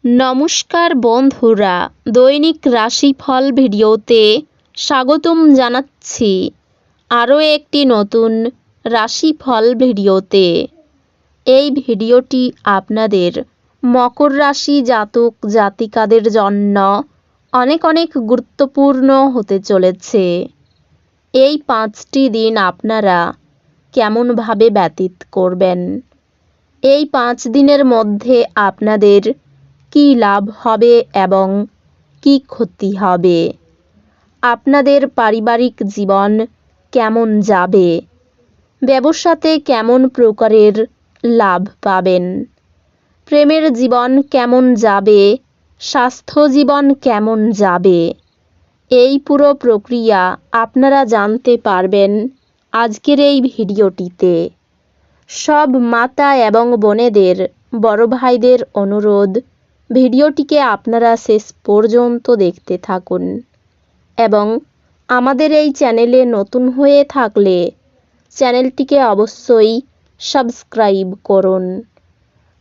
নমস্কার বন্ধুরা, দৈনিক রাশিফল ভিডিওতে স্বাগতম জানাচ্ছি আরও একটি নতুন রাশিফল ভিডিওতে। এই ভিডিওটি আপনাদের মকর রাশি জাতক জাতিকাদের জন্য অনেক অনেক গুরুত্বপূর্ণ হতে চলেছে। এই 5টি দিন আপনারা কেমনভাবে ব্যতীত করবেন, এই 5 দিনের মধ্যে আপনাদের কী লাভ হবে এবং কী ক্ষতি হবে, আপনাদের পারিবারিক জীবন কেমন যাবে, ব্যবসাতে কেমন প্রকারের লাভ পাবেন, প্রেমের জীবন কেমন যাবে, স্বাস্থ্য জীবন কেমন যাবে, এই পুরো প্রক্রিয়া আপনারা জানতে পারবেন আজকের এই ভিডিওটিতে। সব মাতা এবং বোনেদের, বড় ভাইদের অনুরোধ, ভিডিওটিকে আপনারা শেষ পর্যন্ত দেখতে থাকুন এবং আমাদের এই চ্যানেলে নতুন হয়ে থাকলে চ্যানেলটিকে অবশ্যই সাবস্ক্রাইব করুন,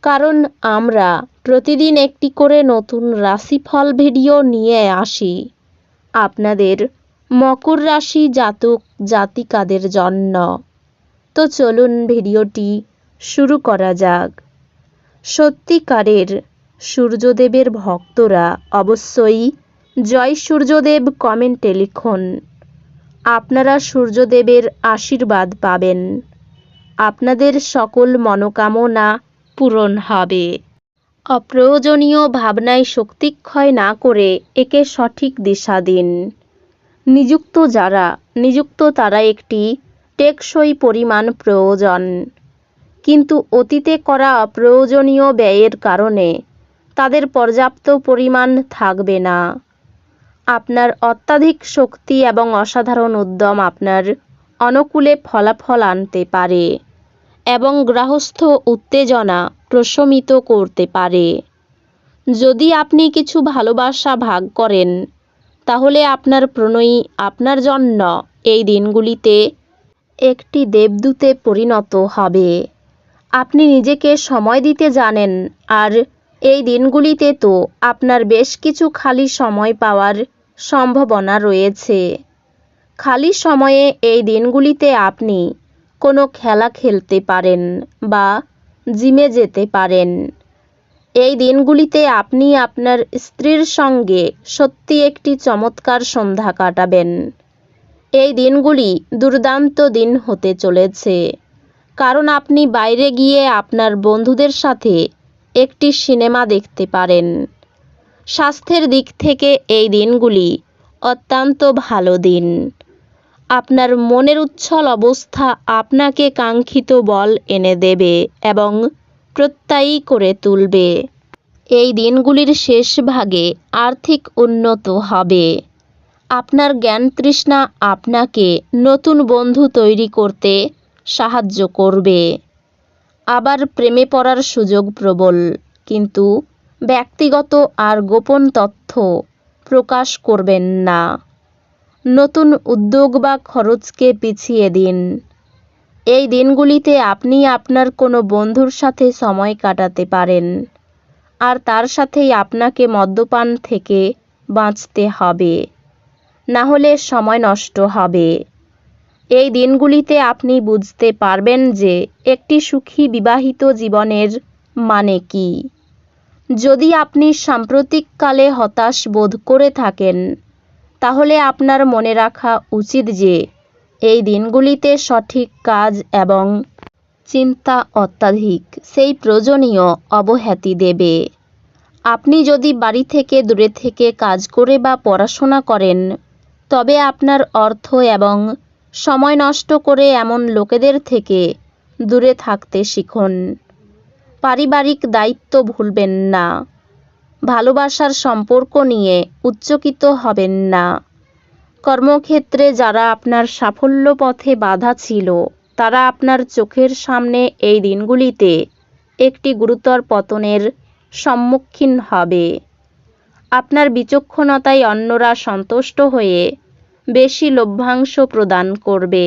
কারণ আমরা প্রতিদিন একটি করে নতুন রাশিফল ভিডিও নিয়ে আসি আপনাদের মকর রাশি জাতক জাতিকাদের জন্য। তো চলুন ভিডিওটি শুরু করা যাক। সত্যিকারের সূর্যদেবের ভক্তরা অবশ্যই জয় সূর্যদেব কমেন্টে লিখুন। আপনারা সূর্যদেবের আশীর্বাদ পাবেন, আপনাদের সকল মনোকামনা পূরণ হবে। অপ্রয়োজনীয় ভাবনায় শক্তিক্ষয় না করে একে সঠিক দিশা দিন। নিযুক্ত তারা একটি টেকসই পরিমাণ প্রয়োজন, কিন্তু অতীতে করা অপ্রয়োজনীয় ব্যয়ের কারণে তাদের পর্যাপ্ত পরিমাণ থাকবে না। আপনার অত্যাধিক শক্তি এবং অসাধারণ উদ্যম আপনার অনুকূলে ফলাফল আনতে পারে এবং গৃহস্থ উত্তেজনা প্রশমিত করতে পারে। যদি আপনি কিছু ভালোবাসা ভাগ করেন, তাহলে আপনার প্রণয়ী আপনার জন্য এই দিনগুলিতে একটি দেবদূতে পরিণত হবে। আপনি নিজেকে সময় দিতে জানেন, আর এই দিনগুলিতে তো আপনার বেশ কিছু খালি সময় পাওয়ার সম্ভাবনা রয়েছে। খালি সময়ে এই দিনগুলিতে আপনি কোনো খেলা খেলতে পারেন বা জিমে যেতে পারেন। এই দিনগুলিতে আপনি আপনার স্ত্রীর সঙ্গে সত্যি একটি চমৎকার সন্ধ্যা কাটাবেন। এই দিনগুলি দুর্দান্ত দিন হতে চলেছে, কারণ আপনি বাইরে গিয়ে আপনার বন্ধুদের সাথে একটি সিনেমা দেখতে পারেন। স্বাস্থ্যের দিক থেকে এই দিনগুলি অত্যন্ত ভালো দিন। আপনার মনের উচ্ছল অবস্থা আপনাকে কাঙ্ক্ষিত বল এনে দেবে এবং প্রত্যয়ী করে তুলবে। এই দিনগুলির শেষ ভাগে আর্থিক উন্নত হবে। আপনার জ্ঞান তৃষ্ণা আপনাকে নতুন বন্ধু তৈরি করতে সাহায্য করবে। আবার প্রেমে পড়ার সুযোগ প্রবল, কিন্তু ব্যক্তিগত আর গোপন তথ্য প্রকাশ করবেন না। নতুন উদ্যোগ বা খরচকে পিছিয়ে দিন। এই দিনগুলিতে আপনি আপনার কোনো বন্ধুর সাথে সময় কাটাতে পারেন, আর তার সাথেই আপনাকে মদ্যপান থেকে বাঁচতে হবে, না হলে সময় নষ্ট হবে। এই দিনগুলিতে আপনি বুঝতে পারবেন যে একটি সুখী বিবাহিত জীবনের মানে কী। যদি আপনি সাম্প্রতিককালে হতাশ বোধ করে থাকেন, তাহলে আপনার মনে রাখা উচিত যে এই দিনগুলিতে সঠিক কাজ এবং চিন্তা অত্যাধিক সেই প্রয়োজনীয় অব্যাহতি দেবে। আপনি যদি বাড়ি থেকে দূরে থেকে কাজ করে বা পড়াশোনা করেন, তবে আপনার অর্থ এবং সময় নষ্ট করে এমন লোকেদের থেকে দূরে থাকতে শিখুন। পারিবারিক দায়িত্ব ভুলবেন না। ভালোবাসার সম্পর্ক নিয়ে উচ্চকিত হবেন না। কর্মক্ষেত্রে যারা আপনার সাফল্য পথে বাধা ছিল, তারা আপনার চোখের সামনে এই দিনগুলিতে একটি গুরুতর পতনের সম্মুখীন হবে। আপনার বিচক্ষণতায় অন্যরা সন্তুষ্ট হয়ে বেশি লভ্যাংশ প্রদান করবে।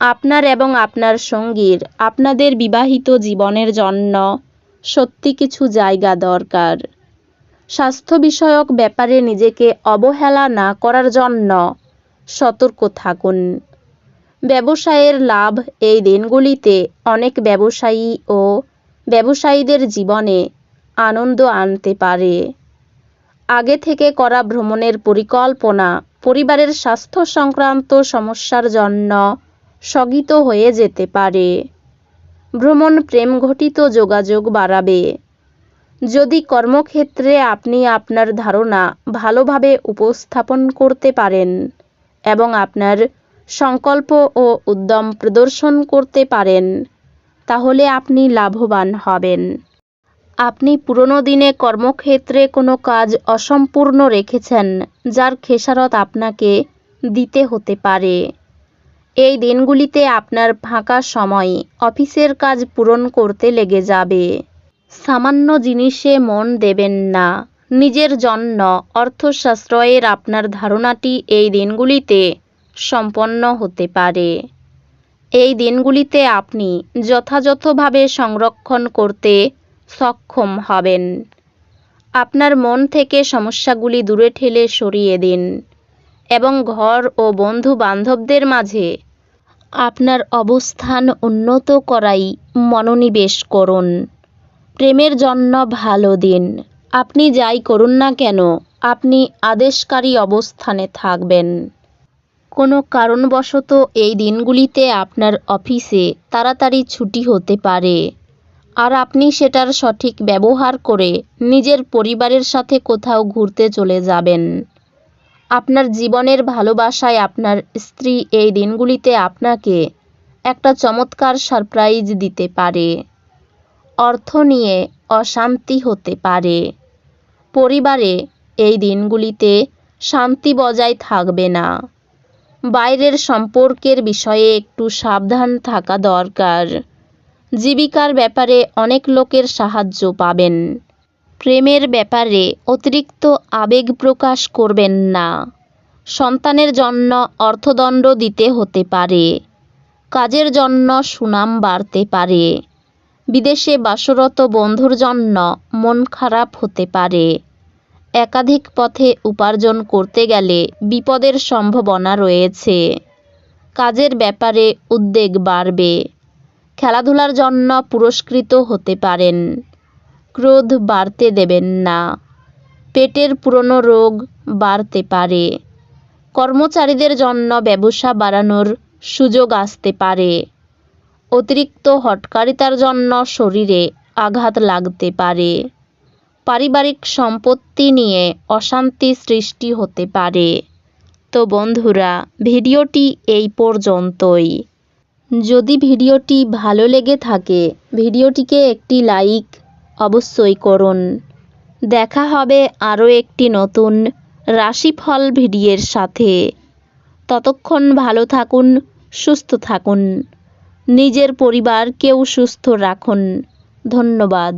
আপনার এবং আপনার সঙ্গীর আপনাদের বিবাহিত জীবনের জন্য সত্যি কিছু জায়গা দরকার। স্বাস্থ্য বিষয়ক ব্যাপারে নিজেকে অবহেলা না করার জন্য সতর্ক থাকুন। ব্যবসায়ের লাভ এই দিনগুলিতে অনেক ব্যবসায়ী ও ব্যবসায়ীদের জীবনে আনন্দ আনতে পারে। আগে থেকে করা ভ্রমণের পরিকল্পনা পরিবারের স্বাস্থ্য সংক্রান্ত সমস্যার জন্য স্থগিত হয়ে যেতে পারে। ভ্রমণ প্রেমঘটিত যোগাযোগ বাড়াবে। যদি কর্মক্ষেত্রে আপনি আপনার ধারণা ভালোভাবে উপস্থাপন করতে পারেন এবং আপনার সংকল্প ও উদ্যম প্রদর্শন করতে পারেন, তাহলে আপনি লাভবান হবেন। আপনি পুরনো দিনে কর্মক্ষেত্রে কোনো কাজ অসম্পূর্ণ রেখেছেন, যার খেসারত আপনাকে দিতে হতে পারে। এই দিনগুলিতে আপনার ফাঁকা সময় অফিসের কাজ পূরণ করতে লেগে যাবে। সামান্য জিনিসে মন দেবেন না। নিজের জন্য অর্থ সাশ্রয়ের আপনার ধারণাটি এই দিনগুলিতে সম্পন্ন হতে পারে। এই দিনগুলিতে আপনি যথাযথভাবে সংরক্ষণ করতে সক্ষম হবেন। আপনার মন থেকে সমস্যাগুলি দূরে ঠেলে সরিয়ে দিন এবং ঘর ও বন্ধু বান্ধবদের মাঝে আপনার অবস্থান উন্নত করাই মনোনিবেশ করুন। প্রেমের জন্য ভালো দিন। আপনি যাই করুন না কেন, আপনি আদেশকারী অবস্থানে থাকবেন। কোনো কারণবশত এই দিনগুলিতে আপনার অফিসে তাড়াতাড়ি ছুটি হতে পারে, আর আপনি সেটার সঠিক ব্যবহার করে নিজের পরিবারের সাথে কোথাও ঘুরতে চলে যাবেন। আপনার জীবনের ভালোবাসায় আপনার স্ত্রী এই দিনগুলিতে আপনাকে একটা চমৎকার সারপ্রাইজ দিতে পারে। অর্থ নিয়ে অশান্তি হতে পারে। পরিবারে এই দিনগুলিতে শান্তি বজায় থাকবে না। বাইরের সম্পর্কের বিষয়ে একটু সাবধান থাকা দরকার। জীবিকার ব্যাপারে অনেক লোকের সাহায্য পাবেন। প্রেমের ব্যাপারে অতিরিক্ত আবেগ প্রকাশ করবেন না। সন্তানের জন্য অর্থদণ্ড দিতে হতে পারে। কাজের জন্য সুনাম বাড়তে পারে। বিদেশে বাসরত বন্ধুর জন্য মন খারাপ হতে পারে। একাধিক পথে উপার্জন করতে গেলে বিপদের সম্ভাবনা রয়েছে। কাজের ব্যাপারে উদ্বেগ বাড়বে। খেলাধুলার জন্য পুরস্কৃত হতে পারেন। ক্রোধ বাড়তে দেবেন না। পেটের পুরনো রোগ বাড়তে পারে। কর্মচারীদের জন্য ব্যবসা বাড়ানোর সুযোগ আসতে পারে। অতিরিক্ত হঠকারিতার জন্য শরীরে আঘাত লাগতে পারে। পারিবারিক সম্পত্তি নিয়ে অশান্তি সৃষ্টি হতে পারে। তো বন্ধুরা, ভিডিওটি এই পর্যন্তই। যদি ভিডিওটি ভালো লেগে থাকে, ভিডিওটিকে একটি লাইক অবশ্যই করুন। দেখা হবে আরও একটি নতুন রাশিফল ভিডিওর সাথে। ততক্ষণ ভালো থাকুন, সুস্থ থাকুন। নিজের পরিবারকেও সুস্থ রাখুন। ধন্যবাদ।